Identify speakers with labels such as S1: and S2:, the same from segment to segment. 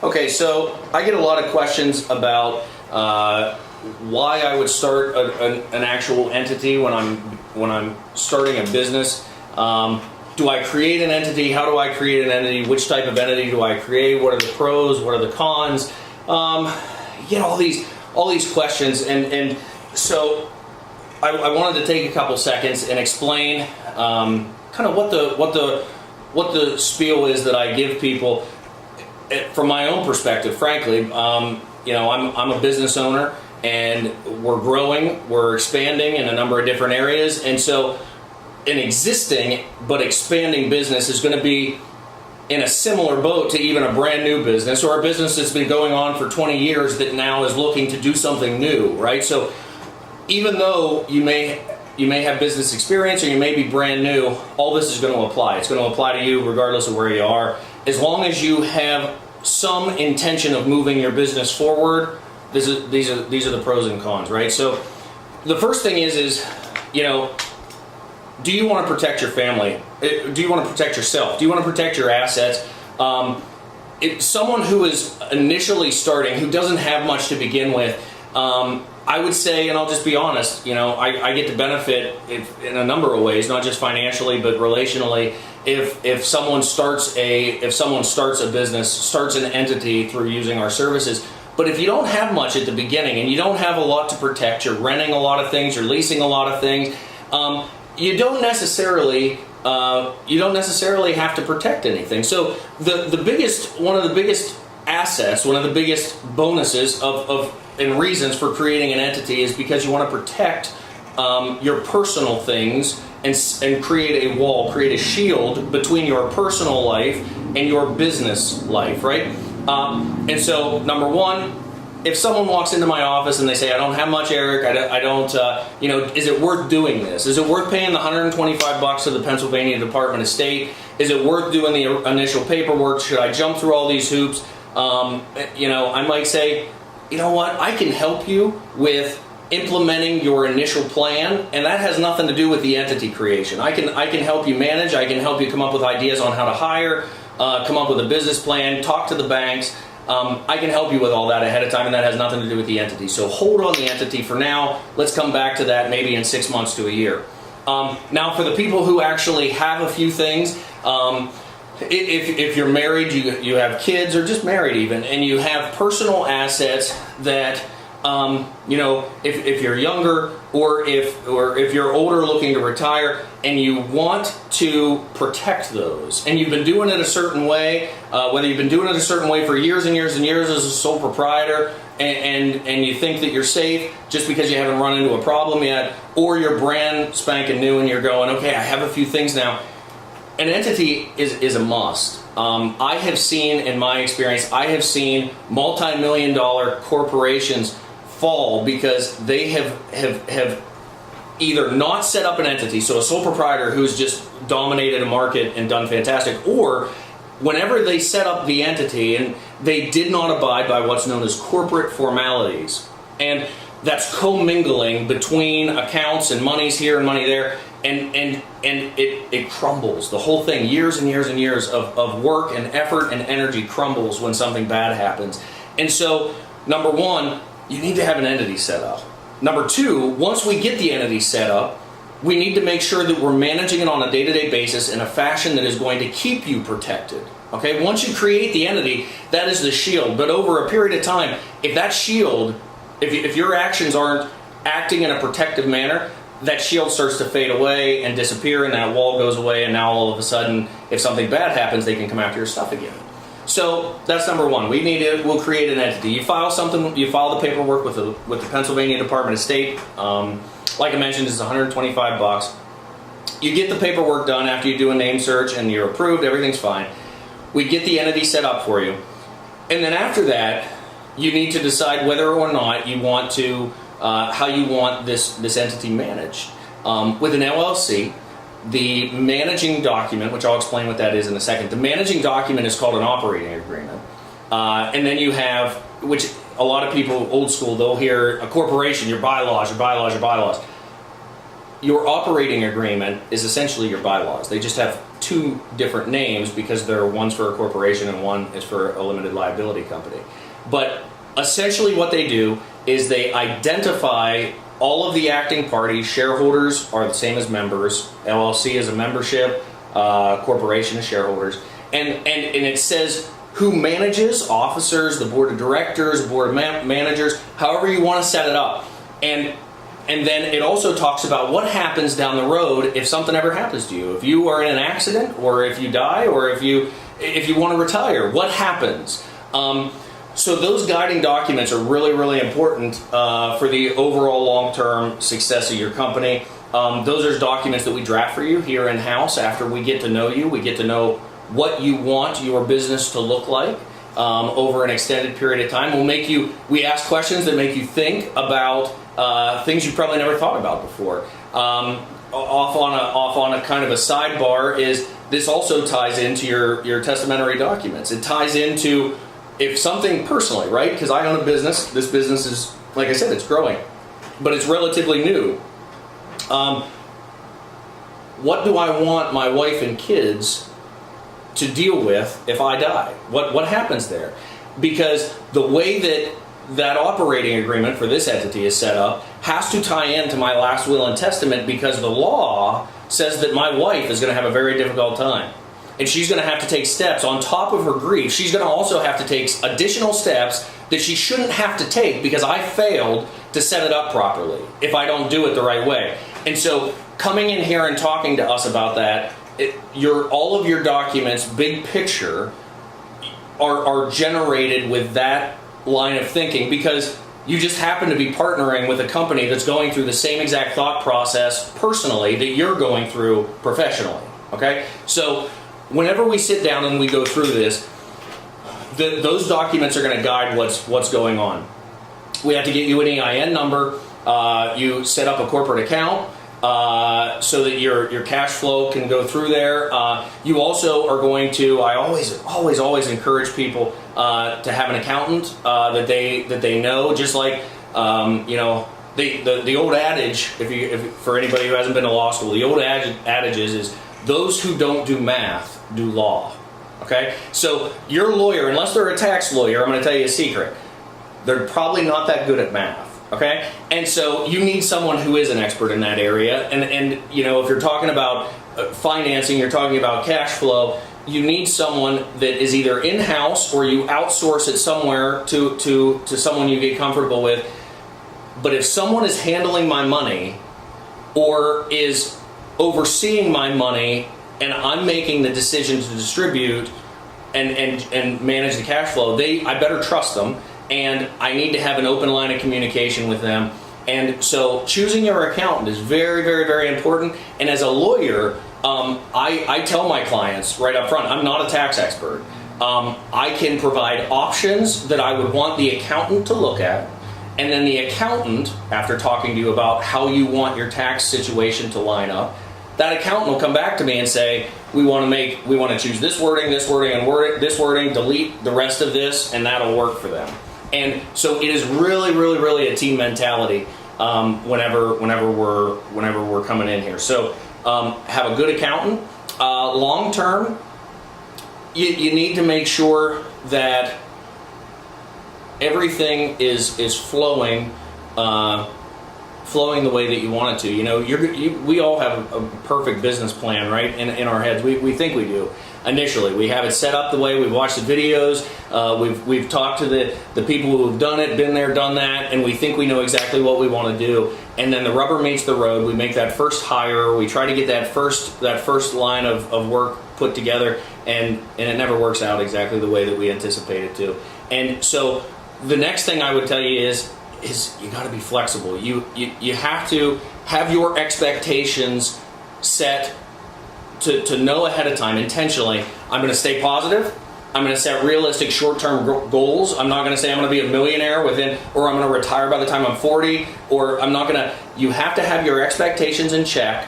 S1: Okay, so I get a lot of questions about why I would start an actual entity when I'm starting a business. Do I create an entity? How do I create an entity? Which type of entity do I create? What are the pros? What are the cons? You know, all these questions, and so I wanted to take a couple seconds and explain kind of what the spiel is that I give people from my own perspective. Frankly, you know, I'm a business owner, and we're growing, we're expanding in a number of different areas, and so an existing but expanding business is going to be in a similar boat to even a brand new business or a business that's been going on for 20 years that now is looking to do something new, right? So even though you may have business experience or you may be brand new, all this is going to apply. It's going to apply to you regardless of where you are. As long as you have some intention of moving your business forward, these are the pros and cons, right? So the first thing is, you know, do you want to protect your family? Do you want to protect yourself? Do you want to protect your assets? If someone who is initially starting, who doesn't have much to begin with, I would say, and I'll just be honest, you know, I get to benefit in a number of ways, not just financially, but relationally. If someone starts a business, starts an entity through using our services. But if you don't have much at the beginning and you don't have a lot to protect, you're renting a lot of things, you're leasing a lot of things, you don't necessarily have to protect anything. So one of the biggest assets, one of the biggest bonuses and reasons for creating an entity is because you want to protect your personal things and create a wall, create a shield between your personal life and your business life, right? And so, number one, if someone walks into my office and they say, I don't have much, Eric, I don't, you know, is it worth doing this? Is it worth paying the $125 to the Pennsylvania Department of State? Is it worth doing the initial paperwork? Should I jump through all these hoops? You know, I might say, you know what, I can help you with implementing your initial plan, and that has nothing to do with the entity creation. I can help you manage, I can help you come up with ideas on how to hire, come up with a business plan, talk to the banks. I can help you with all that ahead of time, and that has nothing to do with the entity. So hold on the entity for now. Let's come back to that maybe in 6 months to a year. Now, for the people who actually have a few things, if you're married, you have kids, or just married even, and you have personal assets that, you know, if you're younger or if you're older looking to retire and you want to protect those, and you've been doing it a certain way, whether you've been doing it a certain way for years and years and years as a sole proprietor, and you think that you're safe just because you haven't run into a problem yet, or you're brand spanking new and you're going, okay, I have a few things now. An entity is a must. I have seen, in my experience, I have seen multi-million-dollar corporations fall because they have either not set up an entity, so a sole proprietor who's just dominated a market and done fantastic, or whenever they set up the entity and they did not abide by what's known as corporate formalities, and that's commingling between accounts and monies here and money there, and it crumbles. The whole thing, years and years and years of work and effort and energy crumbles when something bad happens. And so, number one, you need to have an entity set up. Number two, once we get the entity set up, we need to make sure that we're managing it on a day-to-day basis in a fashion that is going to keep you protected. Okay, once you create the entity, that is the shield. But over a period of time, if that shield, if your actions aren't acting in a protective manner, that shield starts to fade away and disappear, and that wall goes away, and now all of a sudden, if something bad happens, they can come after your stuff again. So that's number one. We'll create an entity. You file the paperwork with the Pennsylvania Department of State. Like I mentioned, it's $125. You get the paperwork done after you do a name search and you're approved, everything's fine. We get the entity set up for you. And then after that, you need to decide whether or not you want to, how you want this entity managed. With an LLC, the managing document, which I'll explain what that is in a second, the managing document is called an operating agreement. And then you have, which a lot of people, old school, they'll hear a corporation, your bylaws, your bylaws, your bylaws. your operating agreement is essentially your bylaws. They just have two different names because one's for a corporation and one is for a limited liability company. But essentially what they do is they identify all of the acting parties. Shareholders are the same as members. LLC is a membership. Corporation is shareholders. And it says who manages, officers, the board of directors, board of managers, however you want to set it up. And then it also talks about what happens down the road if something ever happens to you. If you are in an accident, or if you die, or if you want to retire, what happens? So those guiding documents are really, really important for the overall long-term success of your company. Those are documents that we draft for you here in-house after we get to know you. We get to know what you want your business to look like over an extended period of time. We ask questions that make you think about things you probably never thought about before. Off on a kind of a sidebar is this also ties into your testamentary documents. It ties into if something personally, right? Because I own a business. This business is, like I said, it's growing, but it's relatively new. What do I want my wife and kids to deal with if I die? What happens there? Because the way that operating agreement for this entity is set up has to tie into my last will and testament, because the law says that my wife is going to have a very difficult time. And she's going to have to take steps on top of her grief. She's going to also have to take additional steps that she shouldn't have to take because I failed to set it up properly if I don't do it the right way. And so coming in here and talking to us about that, all of your documents, big picture, are generated with that line of thinking, because you just happen to be partnering with a company that's going through the same exact thought process personally that you're going through professionally. Okay? So whenever we sit down and we go through this, those documents are going to guide what's going on. We have to get you an EIN number. You set up a corporate account so that your cash flow can go through there. You also are going to, I always encourage people to have an accountant that they know, just like the old adage, for anybody who hasn't been to law school, the old adage is those who don't do math do law. Okay? So your lawyer, unless they're a tax lawyer, I'm going to tell you a secret, they're probably not that good at math. Okay? And so you need someone who is an expert in that area. And if you're talking about financing, you're talking about cash flow, you need someone that is either in-house or you outsource it somewhere to someone you get comfortable with. But if someone is handling my money or is overseeing my money and I'm making the decision to distribute and manage the cash flow, I better trust them, and I need to have an open line of communication with them. And so choosing your accountant is very, very, very important. And as a lawyer, I tell my clients right up front, I'm not a tax expert. I can provide options that I would want the accountant to look at. And then the accountant, after talking to you about how you want your tax situation to line up, that accountant will come back to me and say, we want to choose this wording, and this wording, delete the rest of this, and that'll work for them. And so it is really, really, really a team mentality whenever we're coming in here. So have a good accountant. Long term, you need to make sure that everything is flowing the way that you want it to. We all have a perfect business plan, right? In our heads, we think we do. Initially, we have it set up the way. We've watched the videos. We've talked to the people who have done it, been there, done that, and we think we know exactly what we want to do. And then the rubber meets the road. We make that first hire. We try to get that first line of work put together, and it never works out exactly the way that we anticipate it to. And so the next thing I would tell you is you got to be flexible. You have to have your expectations set to know ahead of time intentionally. I'm going to stay positive. I'm going to set realistic short-term goals. I'm not going to say I'm going to be a millionaire or I'm going to retire by the time I'm 40, or I'm not going to. You have to have your expectations in check.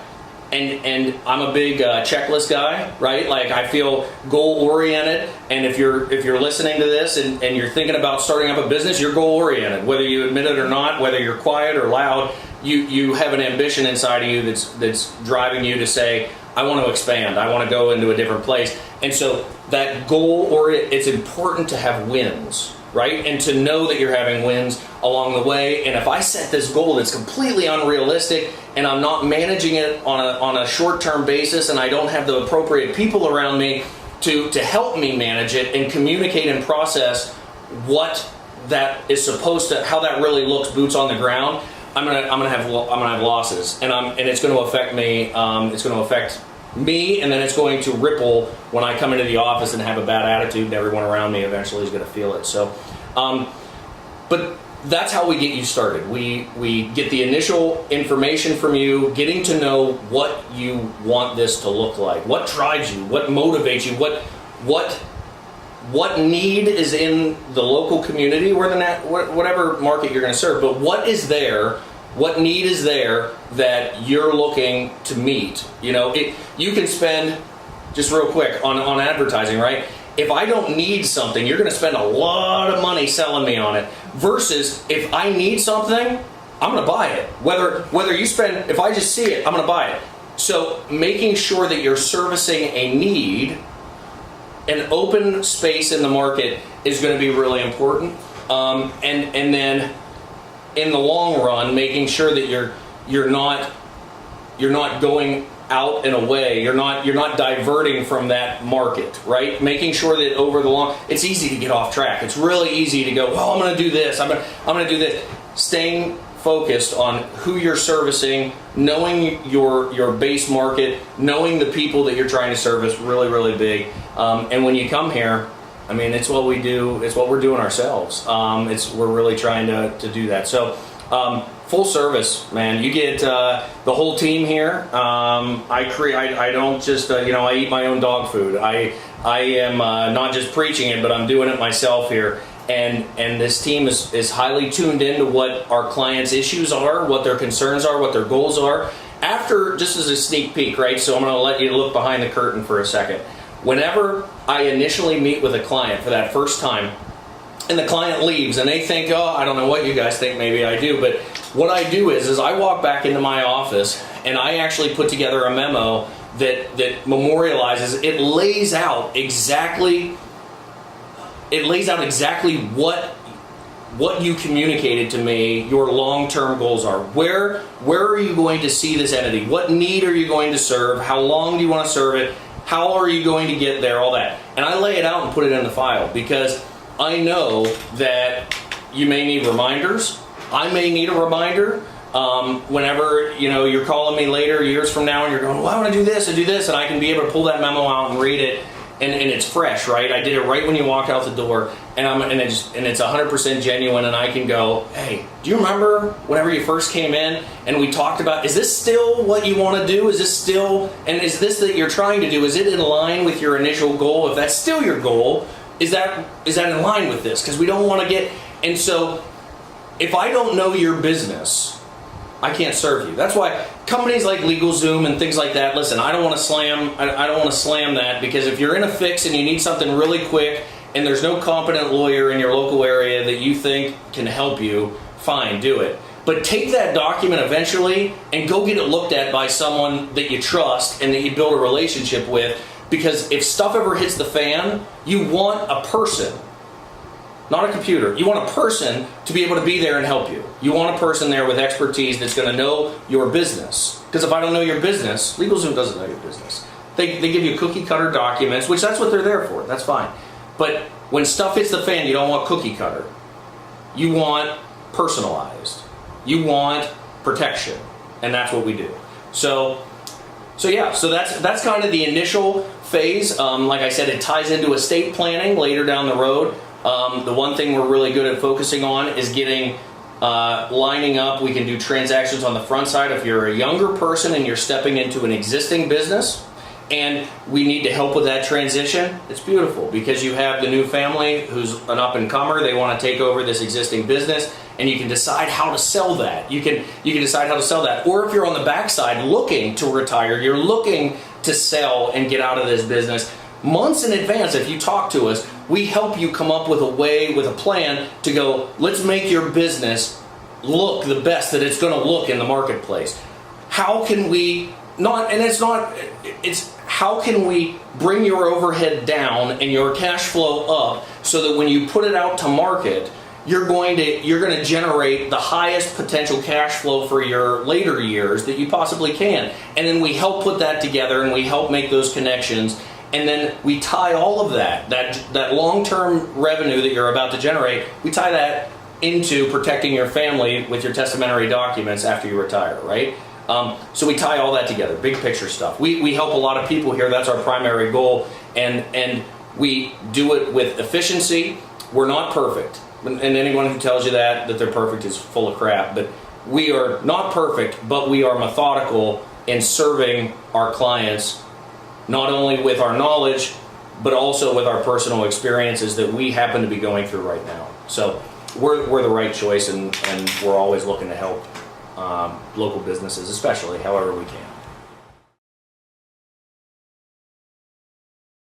S1: And I'm a big checklist guy, right? Like, I feel goal-oriented, and if you're listening to this and you're thinking about starting up a business, you're goal-oriented, whether you admit it or not, whether you're quiet or loud. you have an ambition inside of you that's driving you to say, I want to expand, I want to go into a different place. And so that goal, or it's important to have wins, right? And to know that you're having wins along the way. And if I set this goal that's completely unrealistic and I'm not managing it on a short-term basis, and I don't have the appropriate people around me to help me manage it and communicate and process what that is supposed to, how that really looks boots on the ground, I'm gonna have losses, and it's going to affect me. It's going to affect me, and then it's going to ripple when I come into the office and have a bad attitude, and everyone around me eventually is going to feel it. So, but that's how we get you started. We get the initial information from you, getting to know what you want this to look like, what drives you, what motivates you, what need is in the local community, or whatever market you're going to serve, but what need is there that you're looking to meet. You know, you can spend, just real quick, on advertising, right? If I don't need something, you're going to spend a lot of money selling me on it, versus if I need something, I'm going to buy it. Whether you spend, if I just see it, I'm going to buy it. So making sure that you're servicing a need, an open space in the market, is going to be really important. And then in the long run, making sure that you're not going out and away. You're not diverting from that market, right? Making sure that over the long, it's easy to get off track. It's really easy to go, well, I'm going to do this. I'm going to do this. Staying focused on who you're servicing, knowing your base market, knowing the people that you're trying to service, really, really big. And when you come here, I mean, it's what we do. It's what we're doing ourselves. We're really trying to do that. So, full service, man. You get the whole team here. I don't just I eat my own dog food. I am not just preaching it, but I'm doing it myself here. And this team is highly tuned into what our clients' issues are, what their concerns are, what their goals are. After, just as a sneak peek, right? So I'm going to let you look behind the curtain for a second. Whenever I initially meet with a client for that first time, and the client leaves and they think, oh, I don't know what you guys think, maybe I do, but what I do is I walk back into my office and I actually put together a memo that memorializes, it lays out exactly what you communicated to me, your long-term goals are. Where are you going to see this entity? What need are you going to serve? How long do you want to serve it? How are you going to get there? All that. And I lay it out and put it in the file, because I know that you may need reminders. I may need a reminder whenever you're calling me later, years from now, and you're going, well, I want to do this, and I can be able to pull that memo out and read it, and it's fresh, right? I did it right when you walk out the door, and it's 100% genuine, and I can go, hey, do you remember whenever you first came in and we talked about, is this still what you want to do? Is this that you're trying to do? Is it in line with your initial goal? If that's still your goal, is that in line with this? Because we don't want to get, and so if I don't know your business, I can't serve you. That's why companies like LegalZoom and things like that, listen, I don't want to slam that, because if you're in a fix and you need something really quick and there's no competent lawyer in your local area that you think can help you, fine, do it. But take that document eventually and go get it looked at by someone that you trust and that you build a relationship with, because if stuff ever hits the fan, you want a person, not a computer. You want a person to be able to be there and help you. You want a person there with expertise that's going to know your business. Because if I don't know your business, LegalZoom doesn't know your business. They give you cookie cutter documents, which that's what they're there for. That's fine. But when stuff hits the fan, you don't want cookie cutter. You want personalized. You want protection. And that's what we do. So that's kind of the initial phase. Like I said, it ties into estate planning later down the road. The one thing we're really good at focusing on is getting lining up. We can do transactions on the front side if you're a younger person and you're stepping into an existing business and we need to help with that transition. It's beautiful, because you have the new family who's an up-and-comer. They want to take over this existing business, and you can decide how to sell that. You can decide how to sell that. Or if you're on the backside looking to retire, you're looking to sell and get out of this business, months in advance, if you talk to us, we help you come up with a way, with a plan to go, let's make your business look the best that it's going to look in the marketplace? How can we not, and it's how can we bring your overhead down and your cash flow up so that when you put it out to market, you're going to generate the highest potential cash flow for your later years that you possibly can. And then we help put that together and we help make those connections. And then we tie all of that long-term revenue that you're about to generate, we tie that into protecting your family with your testamentary documents after you retire, right? So we tie all that together, big picture stuff. We help a lot of people here. That's our primary goal. And we do it with efficiency. We're not perfect. And anyone who tells you that they're perfect is full of crap. But we are not perfect, but we are methodical in serving our clients, not only with our knowledge, but also with our personal experiences that we happen to be going through right now. So we're the right choice, and we're always looking to help local businesses, especially however we can.